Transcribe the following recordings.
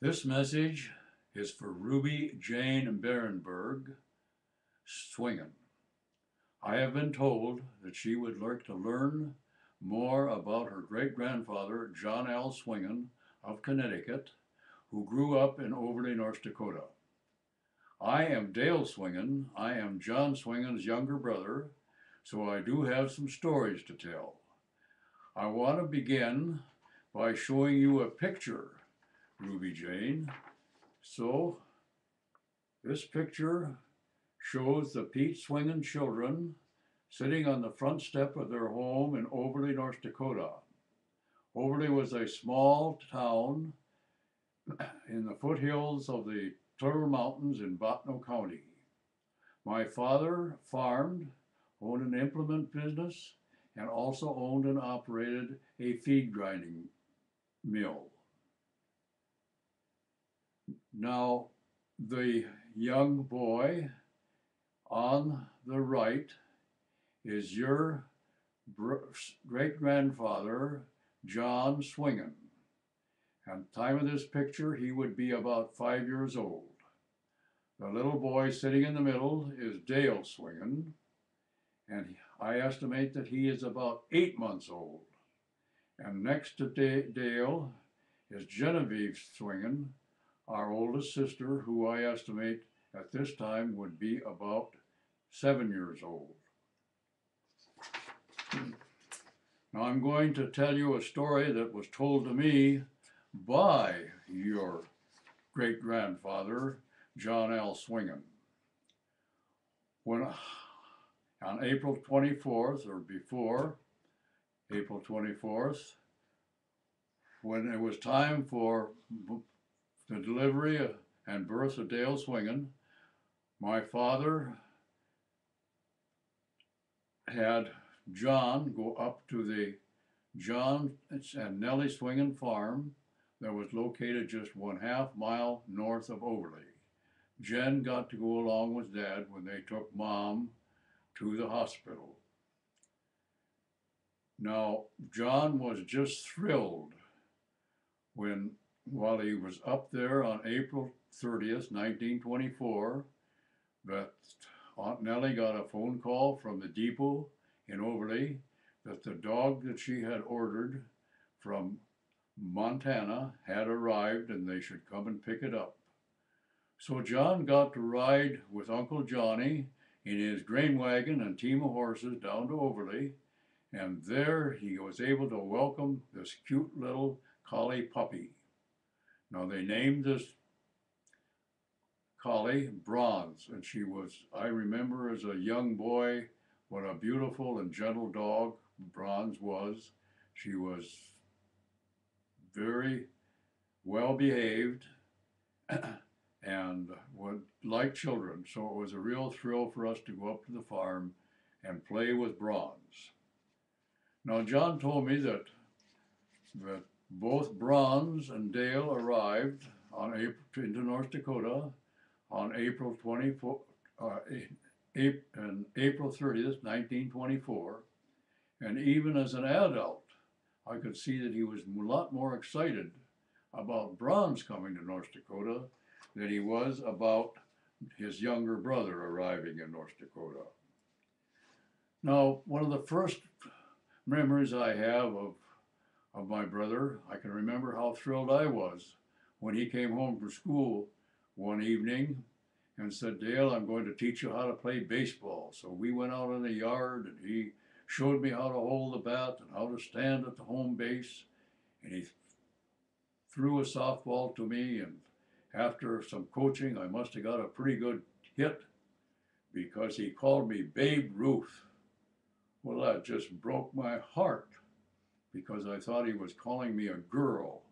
This message is for Ruby Jane Berenberg, Swingen. I have been told that she would like to learn more about her great-grandfather, John L. Swingen of Connecticut, who grew up in Overley, North Dakota. I am Dale Swingen. I am John Swingen's younger brother, so I do have some stories to tell. I want to begin by showing you a picture, Ruby Jane. So this picture shows the Pete Swingen children sitting on the front step of their home in Overley, North Dakota. Overley was a small town in the foothills of the Turtle Mountains in Bottineau County. My father farmed, owned an implement business, and also owned and operated a feed grinding mill. Now, the young boy on the right is your great-grandfather, John Swingen. At the time of this picture, he would be about 5 years old. The little boy sitting in the middle is Dale Swingen, and I estimate that he is about 8 months old. And next to Dale is Genevieve Swingen, our oldest sister, who I estimate at this time would be about 7 years old. Now I'm going to tell you a story that was told to me by your great-grandfather, John L. Swingen. When on April 24th, or before April 24th, when it was time for the delivery and birth of Dale Swingen, my father had John go up to the John and Nellie Swingen farm that was located just 1/2 mile north of Overley. Jen got to go along with Dad when they took Mom to the hospital. Now, John was just thrilled while he was up there on April 30th, 1924, that Aunt Nellie got a phone call from the depot in Overley that the dog that she had ordered from Montana had arrived and they should come and pick it up. So John got to ride with Uncle Johnny in his grain wagon and team of horses down to Overley, and there he was able to welcome this cute little collie puppy. Now they named this collie Bronze, and she was, I remember as a young boy, what a beautiful and gentle dog Bronze was. She was very well behaved and would like children, so it was a real thrill for us to go up to the farm and play with Bronze. Now John told me that both Bronze and Dale arrived into North Dakota on April 30th, 1924, and even as an adult, I could see that he was a lot more excited about Bronze coming to North Dakota than he was about his younger brother arriving in North Dakota. Now, one of the first memories I have of my brother, I can remember how thrilled I was when he came home from school one evening and said, Dale, I'm going to teach you how to play baseball. So we went out in the yard and he showed me how to hold the bat and how to stand at the home base. And he threw a softball to me, and after some coaching, I must have got a pretty good hit because he called me Babe Ruth. Well, that just broke my heart because I thought he was calling me a girl.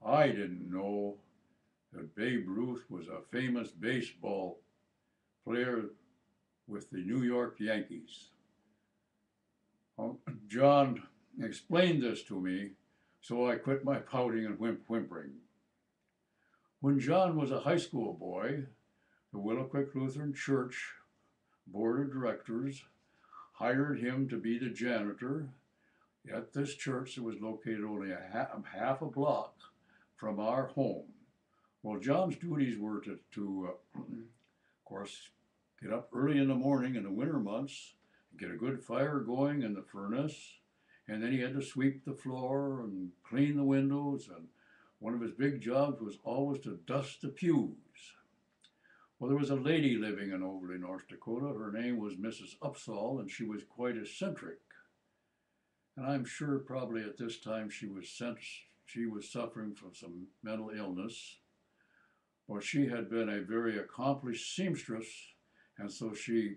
I didn't know that Babe Ruth was a famous baseball player with the New York Yankees. John explained this to me, so I quit my pouting and whimpering. When John was a high school boy, the Willow Creek Lutheran Church Board of Directors hired him to be the janitor at this church that was located only half a block from our home. Well, John's duties were of course, get up early in the morning in the winter months, get a good fire going in the furnace, and then he had to sweep the floor and clean the windows. And one of his big jobs was always to dust the pews. Well, there was a lady living in Overley, North Dakota. Her name was Mrs. Upsall, and she was quite eccentric. And I'm sure probably at this time she was suffering from some mental illness. But she had been a very accomplished seamstress, and so she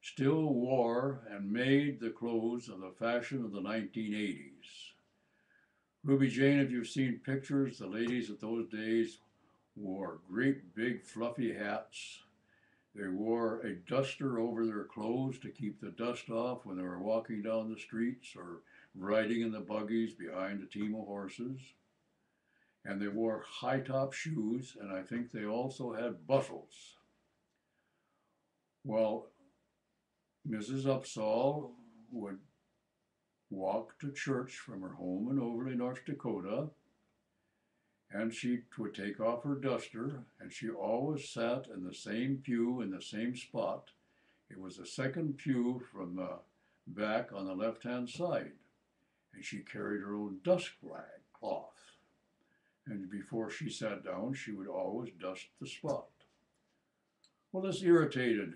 still wore and made the clothes of the fashion of the 1980s. Ruby Jane, if you've seen pictures, the ladies of those days wore great big fluffy hats. They wore a duster over their clothes to keep the dust off when they were walking down the streets or riding in the buggies behind a team of horses. And they wore high-top shoes, and I think they also had bustles. Well, Mrs. Upsall would walk to church from her home in Overley, North Dakota, and she would take off her duster, and she always sat in the same pew in the same spot. It was the second pew from the back on the left-hand side, and she carried her own dust rag cloth. And before she sat down, she would always dust the spot. Well, this irritated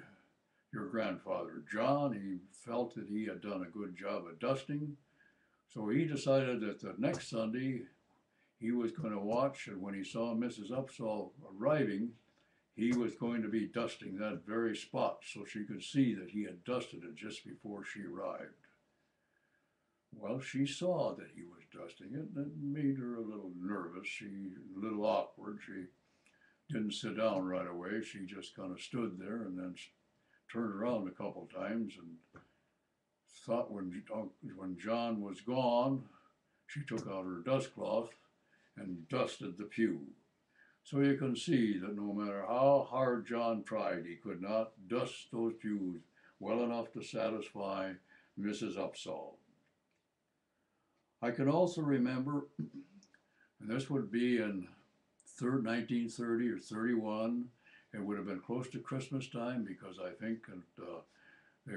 your grandfather, John. He felt that he had done a good job of dusting, so he decided that the next Sunday he was going to watch, and when he saw Mrs. Upsall arriving, he was going to be dusting that very spot so she could see that he had dusted it just before she arrived. Well, she saw that he was dusting it, and it made her a little nervous, a little awkward. She didn't sit down right away. She just kind of stood there and then turned around a couple times and thought when John was gone, she took out her dust cloth and dusted the pew. So you can see that no matter how hard John tried, he could not dust those pews well enough to satisfy Mrs. Upsall. I can also remember, and this would be in 1930 or 31, it would have been close to Christmas time because I think they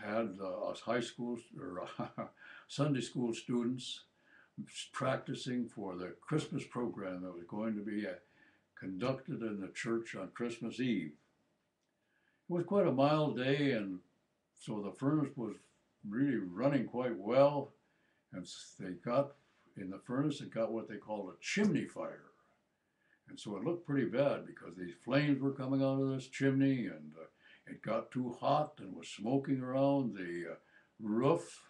had us high school or Sunday school students practicing for the Christmas program that was going to be conducted in the church on Christmas Eve. It was quite a mild day, and so the furnace was really running quite well. And they got, in the furnace, it got what they called a chimney fire. And so it looked pretty bad because these flames were coming out of this chimney, and it got too hot and was smoking around the roof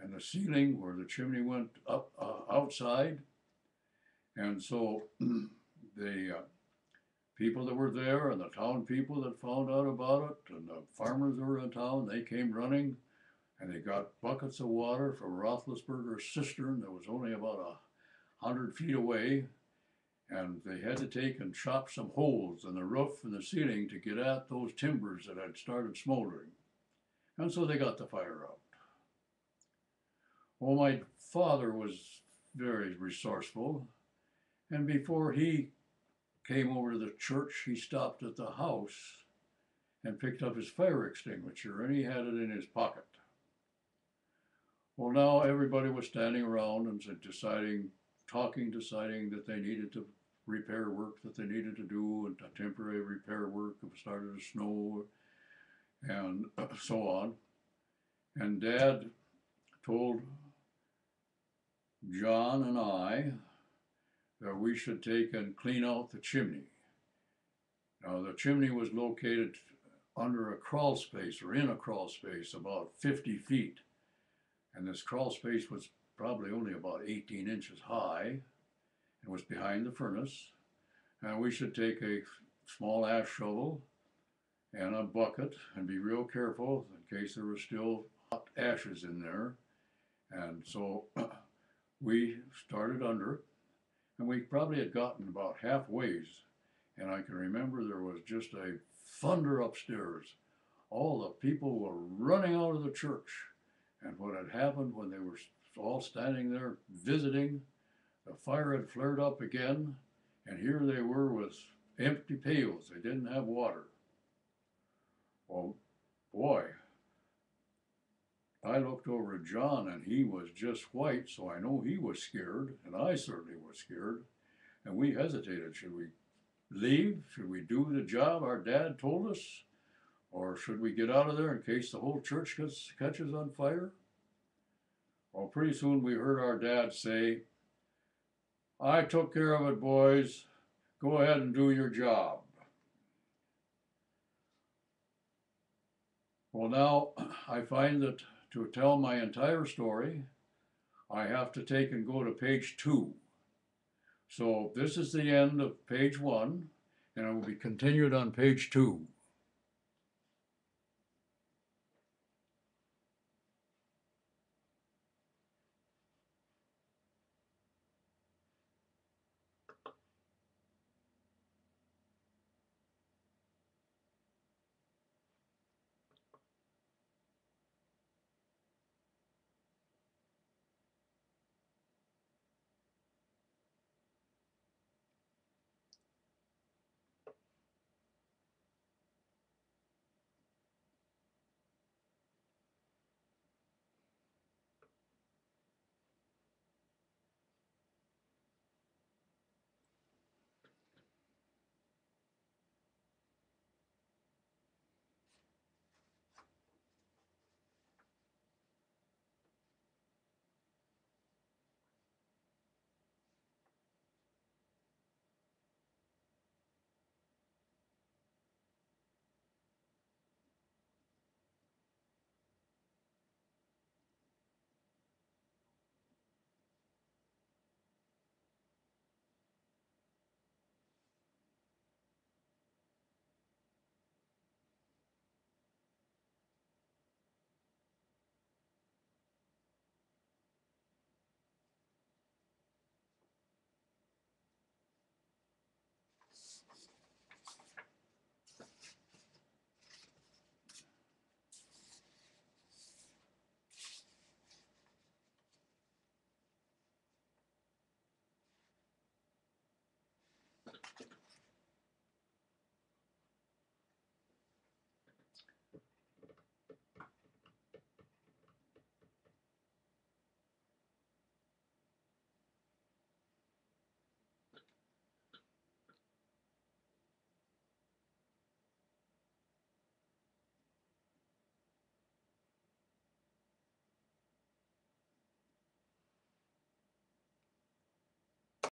and the ceiling where the chimney went up outside. And so the people that were there and the town people that found out about it and the farmers that were in town, they came running. And they got buckets of water from Roethlisberger's cistern that was only about 100 feet away. And they had to take and chop some holes in the roof and the ceiling to get at those timbers that had started smoldering. And so they got the fire out. Well, my father was very resourceful. And before he came over to the church, he stopped at the house and picked up his fire extinguisher, and he had it in his pocket. Well, now everybody was standing around and deciding that they needed to repair work that they needed to do, and temporary repair work if it started to snow, and so on. And Dad told John and I that we should take and clean out the chimney. Now, the chimney was located under a crawl space, or in a crawl space, about 50 feet. And this crawl space was probably only about 18 inches high and was behind the furnace. And we should take a small ash shovel and a bucket and be real careful in case there were still hot ashes in there. And so we started under, and we probably had gotten about halfway. And I can remember there was just a thunder upstairs. All the people were running out of the church. And what had happened when they were all standing there visiting, the fire had flared up again, And here they were with empty pails. They didn't have water. Well, boy, I looked over at John and he was just white, so I know he was scared, and I certainly was scared. And we hesitated. Should we leave? Should we do the job our dad told us? Or should we get out of there in case the whole church catches on fire? Well, pretty soon we heard our dad say, "I took care of it, boys. Go ahead and do your job." Well, now I find that to tell my entire story, I have to take and go to page 2. So this is the end of page 1, and it will be continued on page 2.